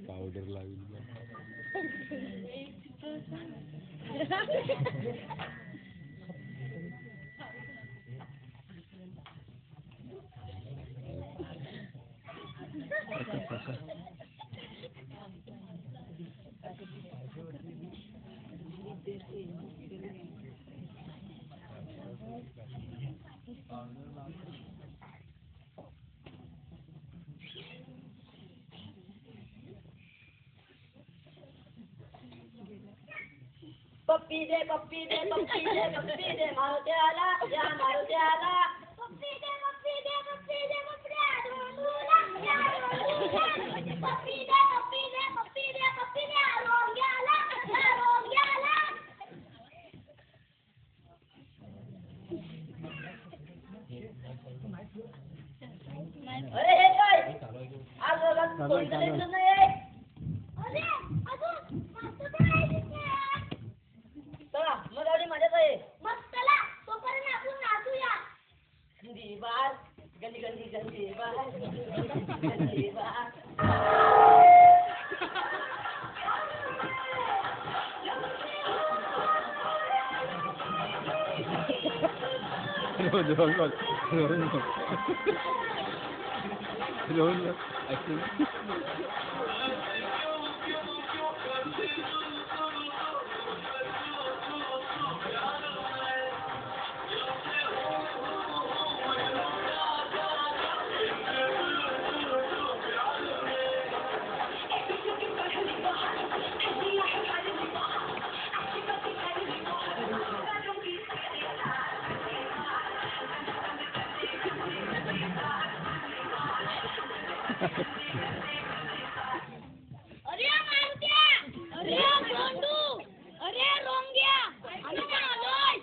Powder लावी पप्पी दे पप्पी दे पप्पी दे पप्पी दे मारुत्याला या मारुत्याला पप्पी दे पप्पी दे पप्पी दे पप्पी दे पप्पी दे पप्पी दे पप्पी दे पप्पी दे रोग्याला रोग्याला अरे हे काय आज कोणतं लेक्चर नाही अरे अजून चला मग आवडी माझ्याच आहे मग चला तोपर्यंत आपण नाचूया गंदी बाळ गंदी गंदी गंदी बाळ गंदी बाळ रोज अरे मारुत्या अरे गोंडू अरे रोंग्या आम्ही पण आलोय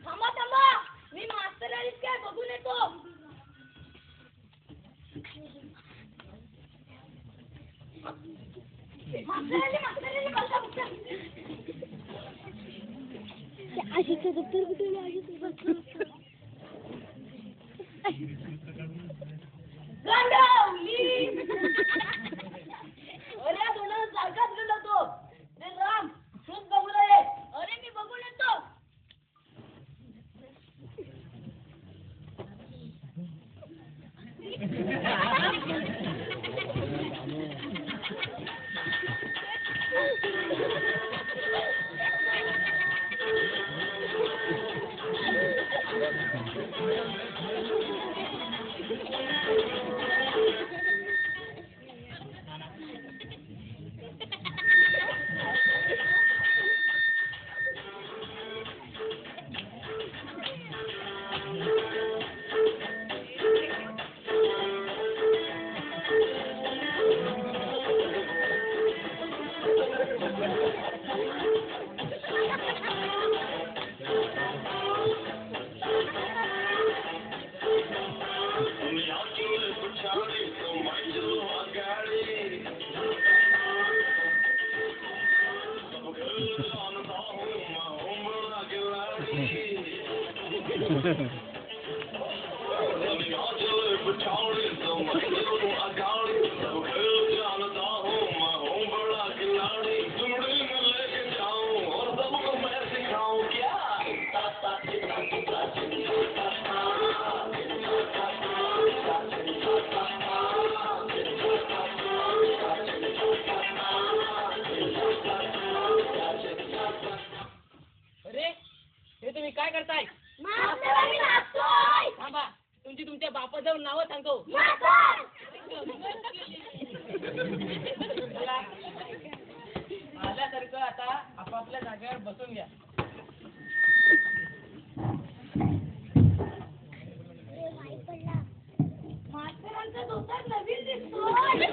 थांबा थांबा मी मास्तर आलीत काय बघून येतो मास्तर आली बघा बघा आजीचं दप्तर कुठे आजीचं दप्तर गांडवली अरे दोन जागाच गेलो तो रे राम तूच बघू नये अरे मी बघून येतो हे तुम्ही काय करताय? मास्तर आम्ही नाचतोय. थांबा, तुमच्या बापाजवळ नावं सांगतो. मास्तर चला, आल्यासारखं आता आपापल्या जागेवर बसून घ्या. मास्तरांचा धोतर नवीन दिसतोय.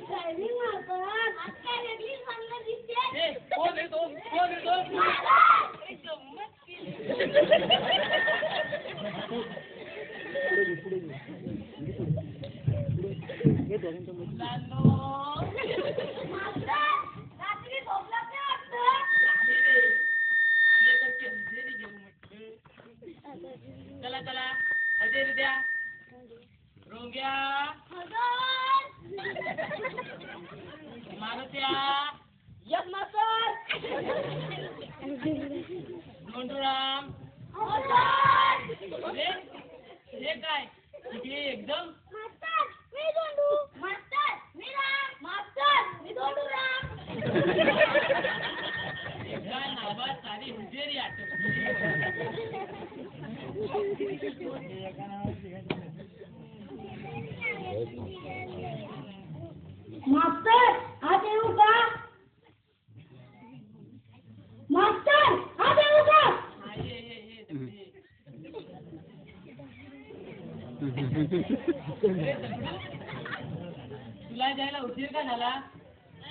ड्रायव्हिंग मारतात. आज काय वेगळीच भानगड दिसते. ए, कोण आहे तो? कोण आहे तो? मास्तर! गंमत केली. मुलांनो, मास्तर, रात्री झोपलात नाही वाटतं? नाही रे, लेकरची हजेरी घेऊ म्हटलं. चला चला, हजेरी द्या. रोग्या, मारुत्या, यस मास्तर. धोंडूराम, हे काय इकडे एकदम? मास्तर मी धोंडू. मास्तर मी राम. मास्तर मी धोंडूराम. एका नावात सारी हुजेरी आटत. मास्तर आज येऊ का? मास्तर आज येऊ का? ये. तुला जायला उशीर का झाला?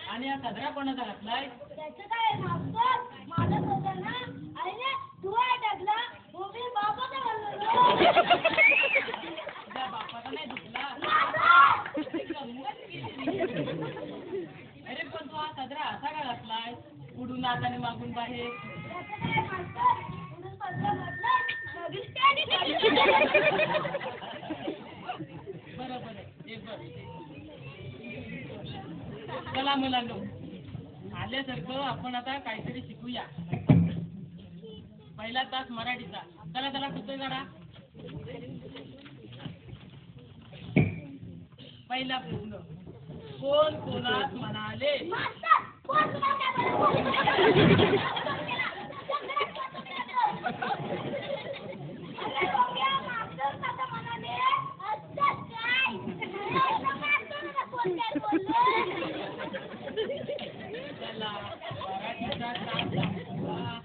आणि हा सदरा कोणाचा घातलाय? त्याचं काय मास्तर? माझं होतं ना, आईने धुवा टाकला. मी बापाचा घालवलं. तुझ्या बापाचा नाही धुतला. गंमत केली. अरे पण तू हा सदरा असा का घातलाय? पुढून आत आणि मागून बाहेर. त्याचं काय मास्तर? म्हणून पत्र म्हटलं, नवीन पॅन्ट बरं एक बरं. चला मुलांनो, आल्यासारखं आपण आता काहीतरी शिकूया. पहिला तास मराठीचा. चला कुठे काढा. पहिला प्रश्न, कोण कोणास म्हणाले? मास्तर कोण तुला चला, मराठीचा तास संपला.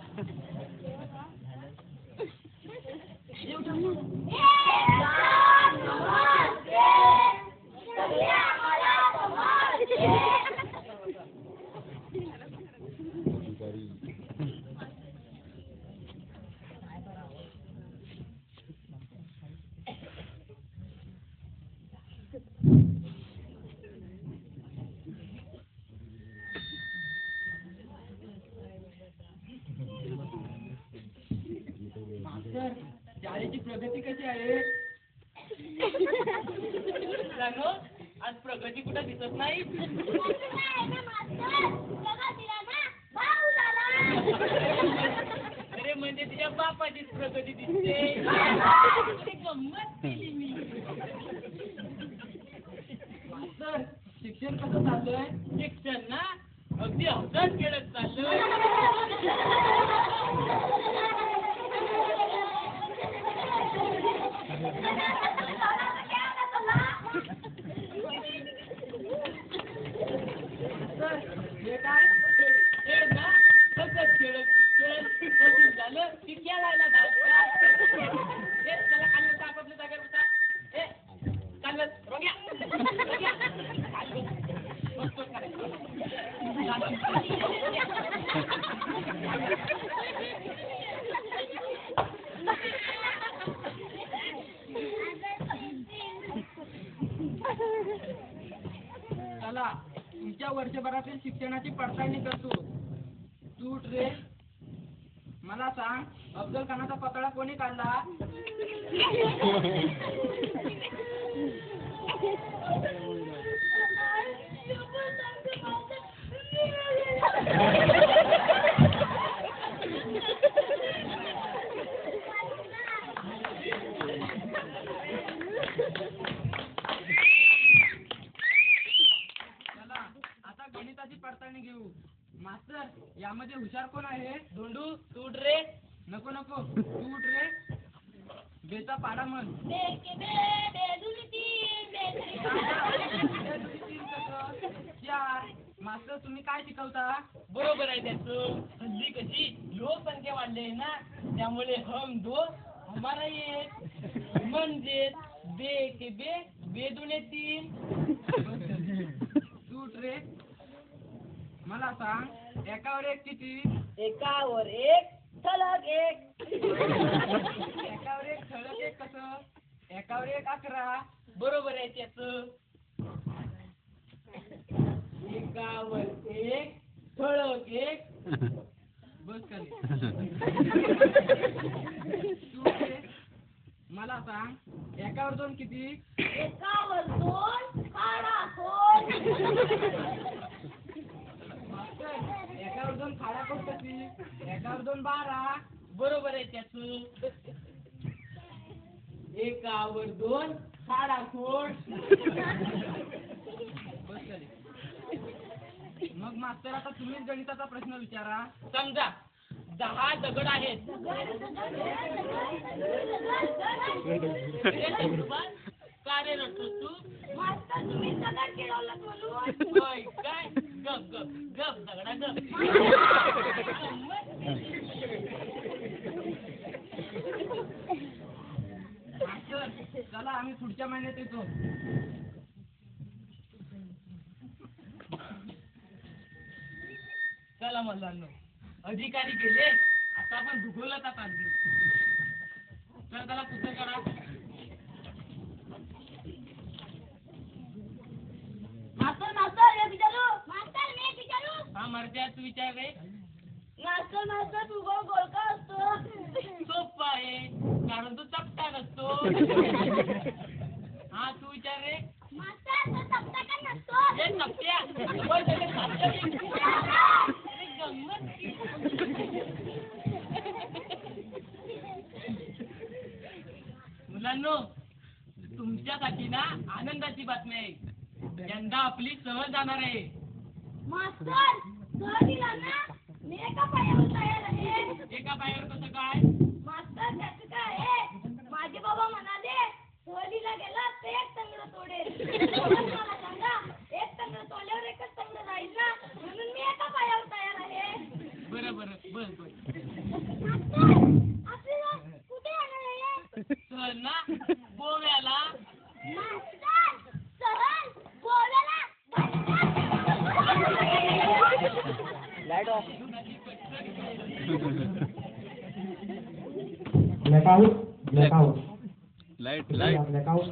मास्तर, शाळेची प्रगती कशी आहे? सांगो, आज प्रगती कुठं दिसत नाही. अरे म्हणजे तुझ्या बापाचीच प्रगती दिसते. गंमत केली मी. मास्तर, शिक्षण कसं चाललंय? शिक्षण ना अगदी हसत खेळत चाललंय. हे काय? हे ना हसत खेळत झालं की खेळायला धावतात. चला कालवत आपापल्या जागेवर बसा. कालवत रोग्या. चला, तुमच्या वर्षभरातील शिक्षणाची पडताळणी करतो. तू रे, मला सांग, अफजल खानाचा पतळा कोणी काढला? चला, आता गणिताची पडताळणी घेऊ. मास्तर, यामध्ये हुशार कोण आहे? धोंडू, तू रे. नको नको तू उठ रे. बेचा पाडा म्हण. यार मास्तर तुम्ही काय शिकवता? बरोबर आहे त्याचं. हल्ली कशी लोकसंख्या वाढली आहे ना, त्यामुळे हम दो हमारा एक म्हणजे बे के बे बे दुने तीन. तू उठ रे. मला सांग एकावर एक किती? एकावर एक सलग एक. एकावर एक ठळक एक कसं? एकावर एक 11. बरोबर आहे त्याचं. एकावर एक ठळक एक. बस खाली. तू उठ रे. मला सांग एकावर 2 किती? एकावर दोन खाडा खोल. मास्तर एकावर 2 खाड्या कोण कशी? एकावर 2 12. बरोबर आहे त्याचं. एकावर 2 खाडाखोड. बस खाली. मग मास्तर आता तुम्हीच गणिताचा प्रश्न विचारा. समजा 10 दगड आहेत. का रे रडतो तू? मास्तर तुम्ही दगड गिळवलं म्हणून. होय काय? गप गप गप दगडा गप. मास्तर चला आम्ही पुढच्या महिन्यात येतो. चला मुलांनो, अधिकारी गेले, आता आपण भूगोलाचा तास घेऊ. तर त्याला पुस्तक काढा. मास्तर हे विचारू. मास्तर मी विचारू. हा मर्द्या तू विचार रे. मास्तर भूगोल गोल का असतो? सोपं आहे, कारण तो चपटा नसतो. हा तू विचार रे. मास्तर तो चपटा का नसतो? हे चपट्या वर त्याचे खातं बी. अरे गंमत की. मुलांनो, तुमच्यासाठी ना आनंदाची बातमी आहे. यंदा आपली सहल जाणार आहे. मास्तर सहलीला ना मी एका पायावर तयार आहे. एका पायावर कसं काय? मास्तर त्याचं काय आहे? माझे बाबा म्हणाले सहलीला गेला ते एक तंगड तोडेल. मला सांगा एक तंगड तोडल्यावर एकच तंगड राहील ना, म्हणून मी एका पायावर तयार आहे. बरं बरं बस बस. आपल्याला कुठे येणार आहे? सहल ना गोव्याला. मास्तर सहल गोव्याला. Blackout. Light. Blackout.